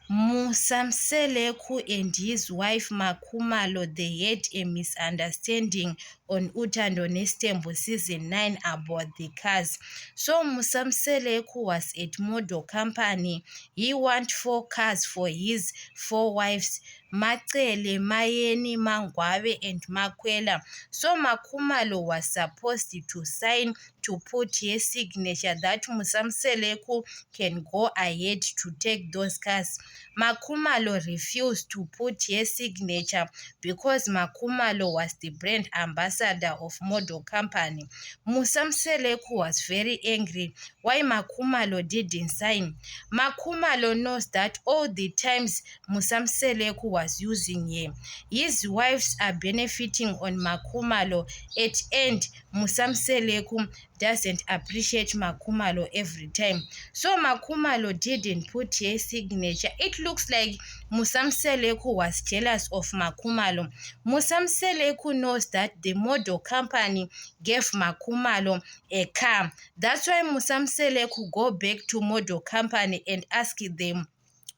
Musamseleku and his wife Makhumalo, they had a misunderstanding on Utando Nestembo season 9 about the cars. So Musamseleku was at model company. He want 4 cars for his 4 wives, Macele, Mayeni, Mangwabe, and Makwela. So Makhumalo was supposed to sign to put his signature that Musamseleku can go ahead to take those cars. Makhumalo refused to put his signature because Makhumalo was the brand ambassador of model company. Musamseleku was very angry why Makhumalo didn't sign. Makhumalo knows that all the times Musamseleku was using him, his wives are benefiting on Makhumalo. At end, Musamseleku doesn't appreciate Makhumalo every time. So Makhumalo didn't put his signature. It looks like Musamseleku was jealous of Makhumalo. Musamseleku knows that the model company gave Makhumalo a car. That's why Musamseleku go back to model company and ask them,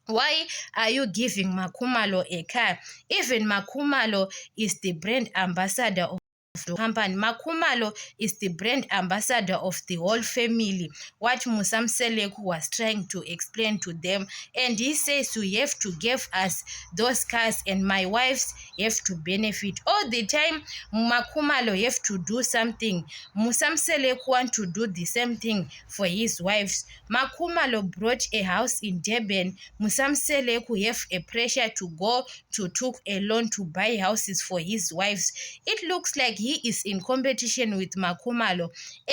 why are you giving Makhumalo a car? Even Makhumalo is the brand ambassador of the company. Makhumalo is the brand ambassador of the whole family. What Musamseleku was trying to explain to them, and he says you have to give us those cars and my wives have to benefit. All the time Makhumalo have to do something. Musamseleku want to do the same thing for his wives. Makhumalo brought a house in Durban. Musamseleku have a pressure to go to took a loan to buy houses for his wives. It looks like he is in competition with Makhumalo,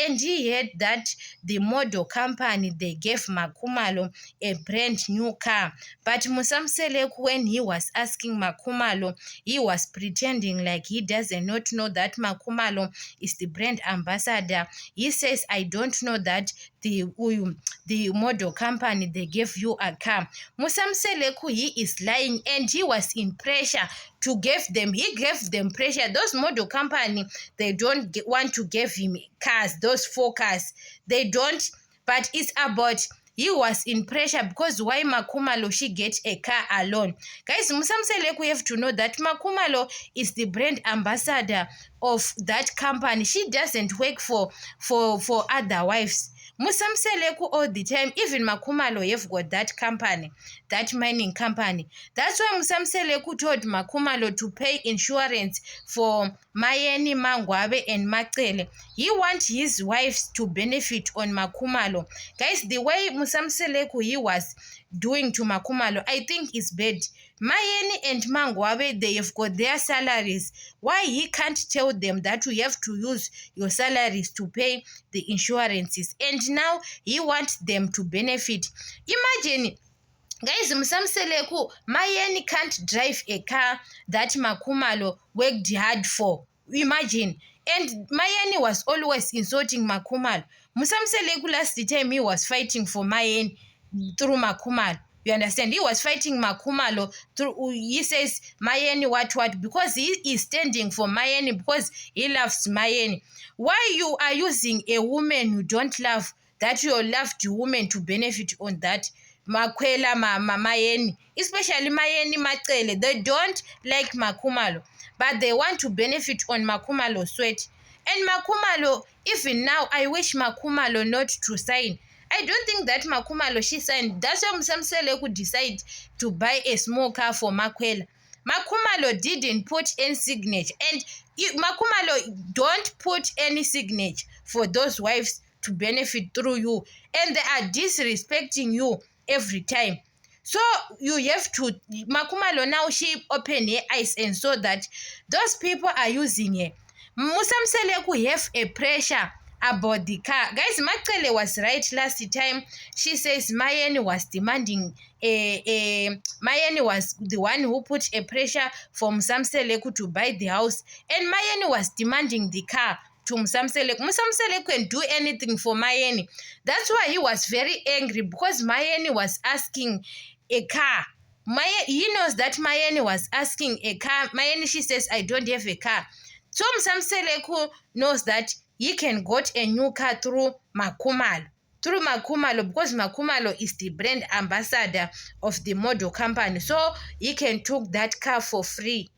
and he heard that the model company, they gave Makhumalo a brand new car. But Musamseleku, when he was asking Makhumalo, he was pretending like he doesn't not know that Makhumalo is the brand ambassador. He says, I don't know that the model company, they gave you a car. Musamseleku, he is lying, and he was in pressure to give them. He gave them pressure. Those model company, they don't want to give him cars, those 4 cars. They don't, but it's about he was in pressure because why Makhumalo she get a car alone. Guys, Musamseleku have to know that Makhumalo is the brand ambassador of that company. She doesn't work for other wives. Musamseleku all the time, even Makhumalo have got that company, that mining company. That's why Musamseleku told Makhumalo to pay insurance for Mayeni, Mangwabe, and Macele. He wants his wives to benefit on Makhumalo. Guys, the way Musamseleku he was doing to Makhumalo, I think is bad. Mayeni and Mangwabe, they have got their salaries. Why he can't tell them that you have to use your salaries to pay the insurances? And now he wants them to benefit. Imagine, guys, Musamseleku, Mayeni can't drive a car that Makhumalo worked hard for. Imagine. And Mayeni was always insulting Makhumalo. Musamseleku last time he was fighting for Mayeni through Makhumalo. You understand? He was fighting Makhumalo through, he says Mayeni what, because he is standing for Mayeni because he loves Mayeni. Why you are using a woman you don't love, that you loved the woman to benefit on that? Makwela, Mayeni, especially Mayeni, Macele, they don't like Makhumalo, but they want to benefit on Makhumalo's sweat. And Makhumalo, even now, I wish Makhumalo not to sign. I don't think that Makhumalo she signed. That's why Musamseleku decide to buy a small car for Makwela. Makhumalo didn't put any signature, and Makhumalo don't put any signature for those wives to benefit through you, and they are disrespecting you every time. So you have to, Makhumalo now she open her eyes and saw that those people are using her. Musamseleku have a pressure about the car. Guys, Macele was right last time. She says Mayeni was demanding Mayeni was the one who put a pressure for Musamseleku to buy the house, and Mayeni was demanding the car to Musamseleku. Musamseleku can do anything for Mayeni. That's why he was very angry, because Mayeni was asking a car. He knows that Mayeni was asking a car. Mayeni, she says, I don't have a car. So Musamseleku knows that he can get a new car through Makhumalo. through Makhumalo, because Makhumalo is the brand ambassador of the model company. So he can took that car for free.